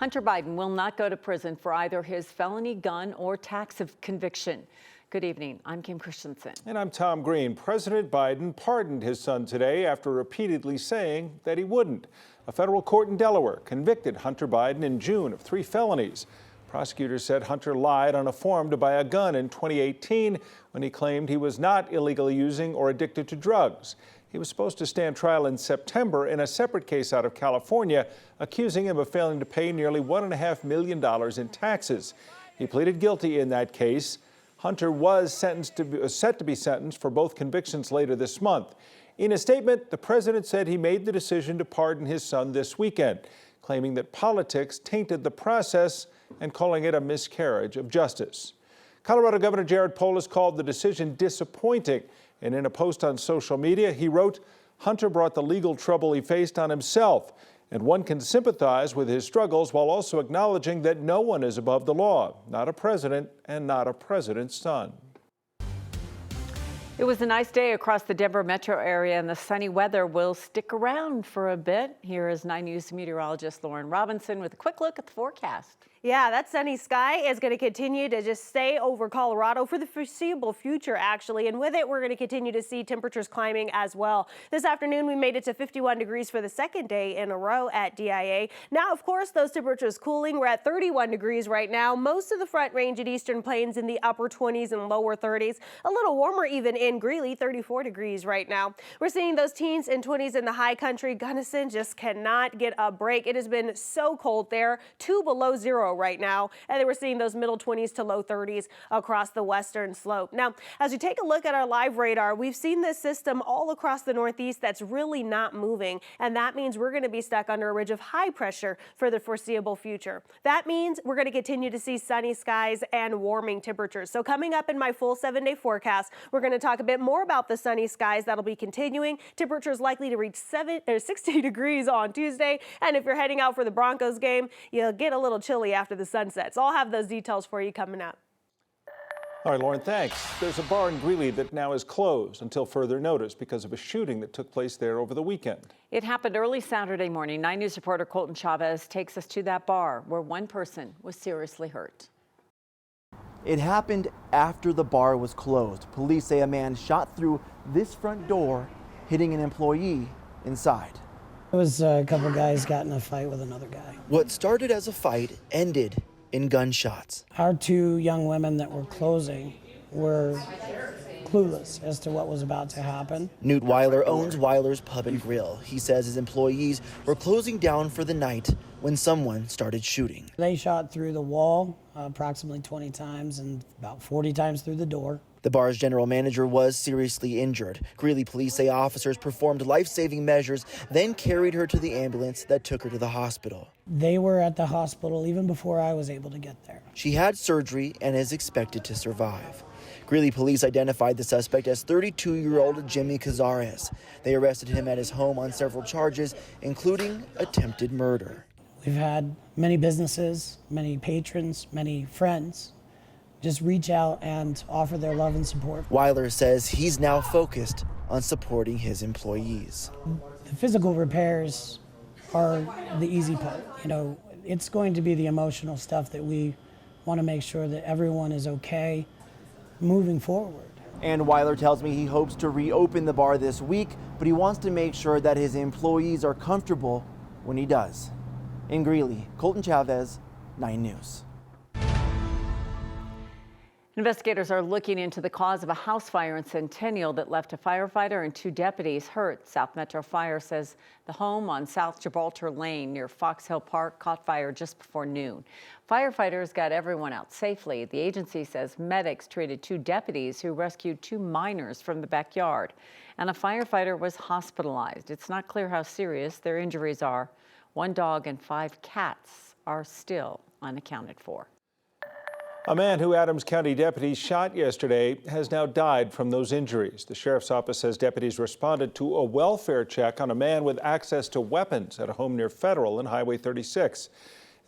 Hunter Biden will not go to prison for either his felony gun or tax conviction. Good evening. I'm Kim Christensen. And I'm Tom Green. President Biden pardoned his son today after repeatedly saying that he wouldn't. A federal court in Delaware convicted Hunter Biden in June of 3 felonies. Prosecutors said Hunter lied on a form to buy a gun in 2018 when he claimed he was not illegally using or addicted to drugs. He was supposed to stand trial in September in a separate case out of California, accusing him of failing to pay nearly $1.5 million in taxes. He pleaded guilty in that case. Hunter was set to be sentenced for both convictions later this month. In a statement, the president said he made the decision to pardon his son this weekend, claiming that politics tainted the process and calling it a miscarriage of justice. Colorado Governor Jared Polis called the decision disappointing, and in a post on social media, he wrote, "Hunter brought the legal trouble he faced on himself, and one can sympathize with his struggles while also acknowledging that no one is above the law, not a president and not a president's son." It was a nice day across the Denver metro area, and the sunny weather will stick around for a bit. Here is 9 News meteorologist Lauren Robinson with a quick look at the forecast. Yeah, that sunny sky is going to continue to just stay over Colorado for the foreseeable future, actually. And with it, we're going to continue to see temperatures climbing as well. This afternoon, we made it to 51 degrees for the second day in a row at DIA. Now, of course, those temperatures cooling. We're at 31 degrees right now. Most of the Front Range and Eastern Plains in the upper 20s and lower 30s. A little warmer even in Greeley, 34 degrees right now. We're seeing those teens and 20s in the high country. Gunnison just cannot get a break. It has been so cold there, 2 below zero right now, and then we're seeing those middle 20s to low 30s across the western slope. Now, as we take a look at our live radar, we've seen this system all across the Northeast that's really not moving, and that means we're going to be stuck under a ridge of high pressure for the foreseeable future. That means we're going to continue to see sunny skies and warming temperatures. So coming up in my full 7-day forecast, we're going to talk a bit more about the sunny skies that'll be continuing. Temperatures likely to reach 60 degrees on Tuesday, and if you're heading out for the Broncos game, you'll get a little chilly after the sunset. So I'll have those details for you coming up. All right, Lauren, thanks. There's a bar in Greeley that now is closed until further notice because of a shooting that took place there over the weekend. It happened early Saturday morning. 9 News reporter Colton Chavez takes us to that bar where one person was seriously hurt. It happened after the bar was closed. Police say a man shot through this front door, hitting an employee inside. It was a couple guys got in a fight with another guy. What started as a fight ended in gunshots. Our 2 young women that were closing were clueless as to what was about to happen. Newt Weiler owns Weiler's Pub and Grill. He says his employees were closing down for the night when someone started shooting. They shot through the wall approximately 20 times and about 40 times through the door. The bar's general manager was seriously injured. Greeley police say officers performed life-saving measures, then carried her to the ambulance that took her to the hospital. They were at the hospital even before I was able to get there. She had surgery and is expected to survive. Greeley police identified the suspect as 32-year-old Jimmy Cazares. They arrested him at his home on several charges, including attempted murder. We've had many businesses, many patrons, many friends just reach out and offer their love and support. Weiler says he's now focused on supporting his employees. The physical repairs are the easy part. You know, it's going to be the emotional stuff that we want to make sure that everyone is okay moving forward. And Weiler tells me he hopes to reopen the bar this week, but he wants to make sure that his employees are comfortable when he does. In Greeley, Colton Chavez, 9 News. Investigators are looking into the cause of a house fire in Centennial that left a firefighter and 2 deputies hurt. South Metro Fire says the home on South Gibraltar Lane near Fox Hill Park caught fire just before noon. Firefighters got everyone out safely. The agency says medics treated 2 deputies who rescued 2 minors from the backyard, and a firefighter was hospitalized. It's not clear how serious their injuries are. 1 dog and 5 cats are still unaccounted for. A man who Adams County deputies shot yesterday has now died from those injuries. The sheriff's office says deputies responded to a welfare check on a man with access to weapons at a home near Federal and Highway 36.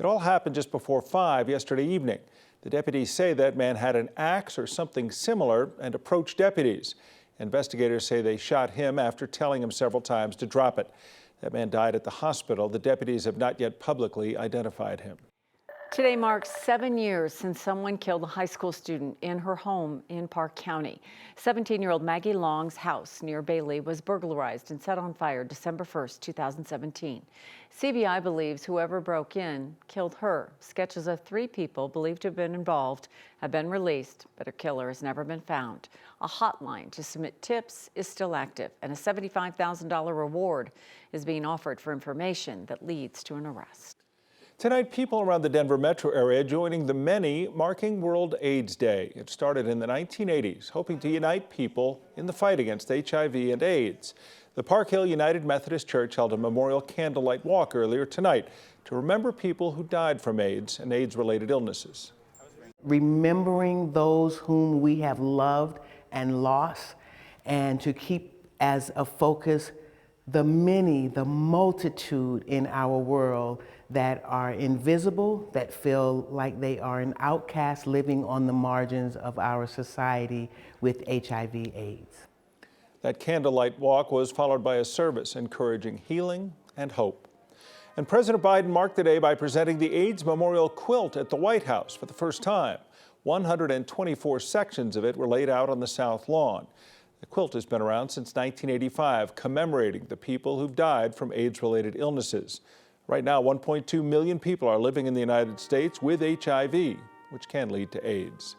It all happened just before 5 yesterday evening. The deputies say that man had an axe or something similar and approached deputies. Investigators say they shot him after telling him several times to drop it. That man died at the hospital. The deputies have not yet publicly identified him. Today marks 7 years since someone killed a high school student in her home in Park County. 17-year-old Maggie Long's house near Bailey was burglarized and set on fire December 1st, 2017. CBI believes whoever broke in killed her. Sketches of 3 people believed to have been involved have been released, but her killer has never been found. A hotline to submit tips is still active, and a $75,000 reward is being offered for information that leads to an arrest. Tonight, people around the Denver metro area joining the many marking World AIDS Day. It started in the 1980s, hoping to unite people in the fight against HIV and AIDS. The Park Hill United Methodist Church held a memorial candlelight walk earlier tonight to remember people who died from AIDS and AIDS-related illnesses. Remembering those whom we have loved and lost, and to keep as a focus the many, the multitude in our world that are invisible, that feel like they are an outcast living on the margins of our society with HIV/AIDS. That candlelight walk was followed by a service encouraging healing and hope. And President Biden marked the day by presenting the AIDS Memorial Quilt at the White House for the first time. 124 sections of it were laid out on the South Lawn. The quilt has been around since 1985, commemorating the people who've died from AIDS-related illnesses. Right now, 1.2 million people are living in the United States with HIV, which can lead to AIDS.